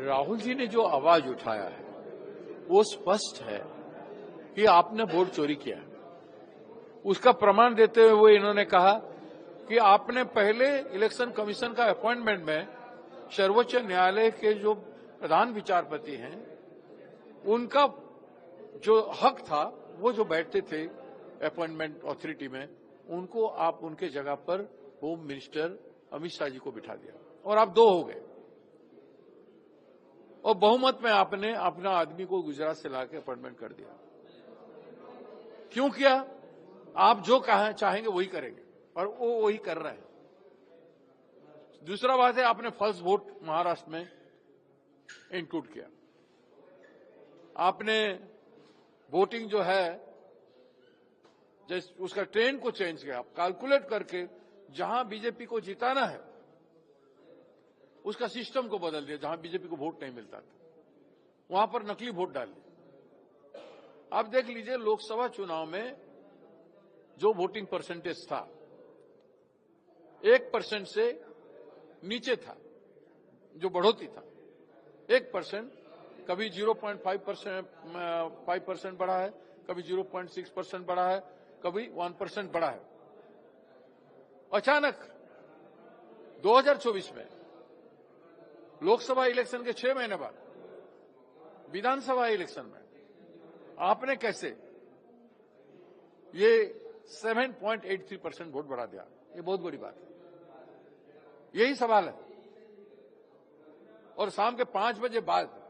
राहुल जी ने जो आवाज उठाया है वो स्पष्ट है कि आपने वोट चोरी किया। उसका प्रमाण देते हुए वो इन्होंने कहा कि आपने पहले इलेक्शन कमीशन का अपॉइंटमेंट में सर्वोच्च न्यायालय के जो प्रधान विचारपति हैं उनका जो हक था वो जो बैठते थे अपॉइंटमेंट अथॉरिटी में उनको आप उनके जगह पर होम मिनिस्टर अमित शाह जी को बिठा दिया और आप 2 हो गए और बहुमत में आपने अपना आदमी को गुजरात से लाके अपॉइंटमेंट कर दिया। क्यों किया? आप जो चाहेंगे वही करेंगे और वो वही कर रहे हैं। दूसरा बात है आपने फर्स्ट वोट महाराष्ट्र में इंक्लूड किया। आपने वोटिंग जो है जैसे उसका ट्रेंड को चेंज किया। आप कैलकुलेट करके जहां बीजेपी को जिताना है उसका सिस्टम को बदल दिया। जहां बीजेपी को वोट नहीं मिलता था वहां पर नकली वोट डाल दिए। आप देख लीजिए लोकसभा चुनाव में जो वोटिंग परसेंटेज था 1% से नीचे था, जो बढ़ोतरी था 1%, कभी 0.5% बढ़ा है, कभी 0.6% बढ़ा है, कभी 1% बढ़ा है। अचानक 2024 में लोकसभा इलेक्शन के 6 महीने बाद विधानसभा इलेक्शन में आपने कैसे ये 7.83% वोट बढ़ा दिया? ये बहुत बड़ी बात है। यही सवाल है। और शाम के 5 बजे बाद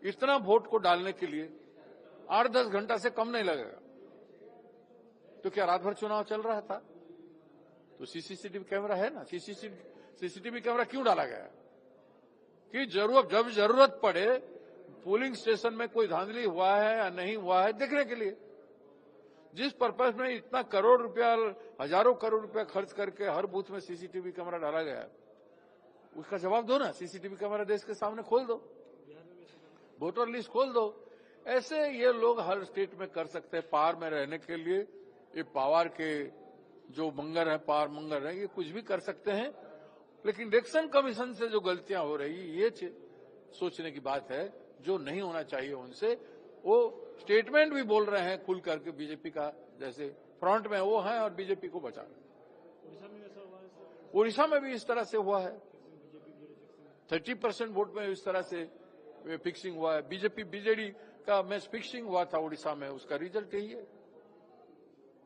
इतना वोट को डालने के लिए 8-10 घंटा से कम नहीं लगेगा। तो क्या रात भर चुनाव चल रहा था? तो सीसीटीवी कैमरा है ना। सीसीटीवी कैमरा क्यों डाला गया? कि जब जरूरत पड़े पोलिंग स्टेशन में कोई धांधली हुआ है या नहीं हुआ है देखने के लिए। जिस पर्पज में इतना करोड़ रुपया, हजारों करोड़ रुपया खर्च करके हर बूथ में सीसीटीवी कैमरा डाला गया है उसका जवाब दो ना। सीसीटीवी कैमरा देश के सामने खोल दो, वोटर लिस्ट खोल दो। ऐसे ये लोग हर स्टेट में कर सकते हैं। पावर में रहने के लिए ये पावर के जो मंगर है, पावर मंगर है, ये कुछ भी कर सकते हैं। लेकिन इलेक्शन कमीशन से जो गलतियां हो रही ये सोचने की बात है जो नहीं होना चाहिए उनसे। वो स्टेटमेंट भी बोल रहे हैं खुल करके बीजेपी का, जैसे फ्रंट में वो है और बीजेपी को बचा रहे हैं। उड़ीसा में भी इस तरह से हुआ है। 30% वोट में इस तरह से फिक्सिंग हुआ है। बीजेडी का मैच फिक्सिंग हुआ था उड़ीसा में, उसका रिजल्ट यही है।